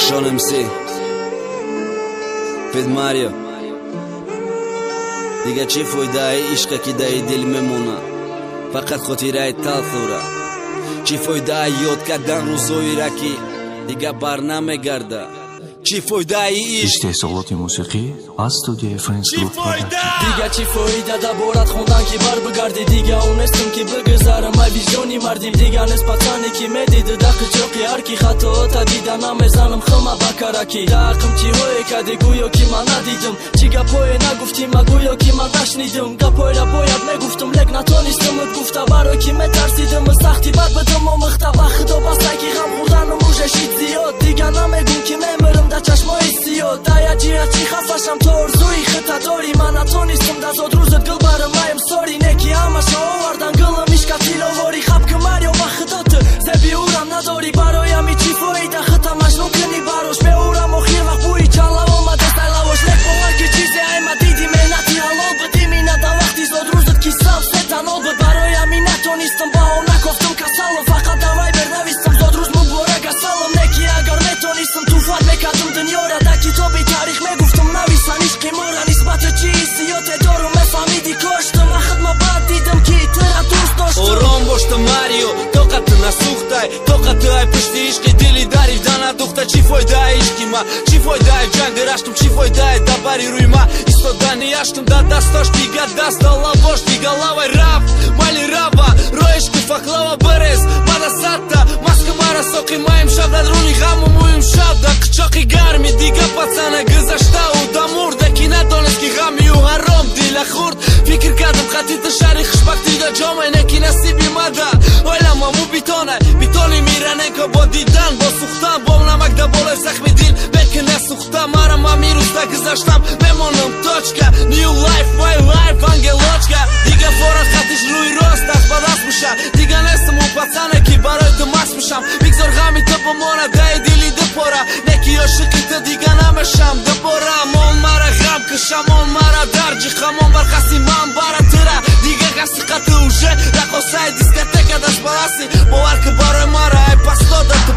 Sean MC Fed Mario دیگه چی فایده عشق که در دل میمونه فقط خاطره تلخوره چی فایده یاد کردن روزایی را که دیگه بر نمیگرده چی فایده عشق استحصالات موسیقی از استودیوی فرندز گروپ دیگه چی فایده در بارت خوندن که بر بگردی دیگه اونستم که بگذارم ای ویژنی مردیم دیگه نسبتانی که میدید دق چوقی هر کی خطا تا دیده نمیزنم خمه بکرکی دقم چی هایی کدی گویا که من ندیدم چی گپای نگفتیم گویا که من نشنیدم گپای را باید میگفتم لک نتونستم ات گفته برای که میترسیدم سختی بد بدم و مختبه خدا بسته که غم خوردن و موشه شید زیاد دیگه نمیگم که میمرم در چشمای سیاد دایا جیه چی خفشم تو ارزوی خطا داری من نتونستم در زاد روزت گل برم مایم ساری نکی همه شا آوردن گلم ایشکا تیلواری خب که مریو بخدات زبی اورم نداری برایم چی فایده خطا مجنون کنی براش به اورم و خیر وقت بوی چلا آمده ستلاوش لک باور که چیزی ایمه دیدی مینتی حلال بدی مینه دا وقتی زاد روزت کی سب ستنال بود برایم این نتونستم با اون نکفتم کسالم فقط دوای برنویستم زاد روز مباره کسالم نکی اگر میتونستم توفت میکردم دنیا را در کتابی تاریخ میگفتم نویسن عشقی مورا نسبت چی سیات دارم میفهمیدی کشتم وقت ما بعد دیدم که ترا دوست داشتم آرام باشتم ماریو طاقت نسوختای طاقت های پشت عشقی دلی داری دانا دختر چی فایده عشقی ما چی فایده جنگ درشتم چی فایده دباری روی ما ایستادنی اشتم در دستاش دیگه دست الله باش دیگه لавай раб мали раба роешки факлава берез мада сатта маска мара соқи маим шаб дар руни ғаму муим шаб да қичоқи гарми дига пацана гузашта у да мурда ки надонест ки ғами ю ҳаром дила хурд фикр кардам хатита шари хушбахти да ҷомай неки насиби мада ойлама му битонай битони миранен ко бо дидан бо сухтан бо намак да болай захми дил беки насухта мара ма мирузда гузаштам мемонам точка new life my life ангелочка дига форат хатиш рӯи рост даст ба даст мушам дига нестам он пацане ки барои ту маст мушам бигзор ғами ту бомона даи дили дупора неки ошиқи ту дига намешам дубора мон мара ғам кашам он мара дарҷихам он барқаси ман бара тура дига қасиқату уже рақосаи дискотека даст баласи бовар ки барои мара ай пастода ту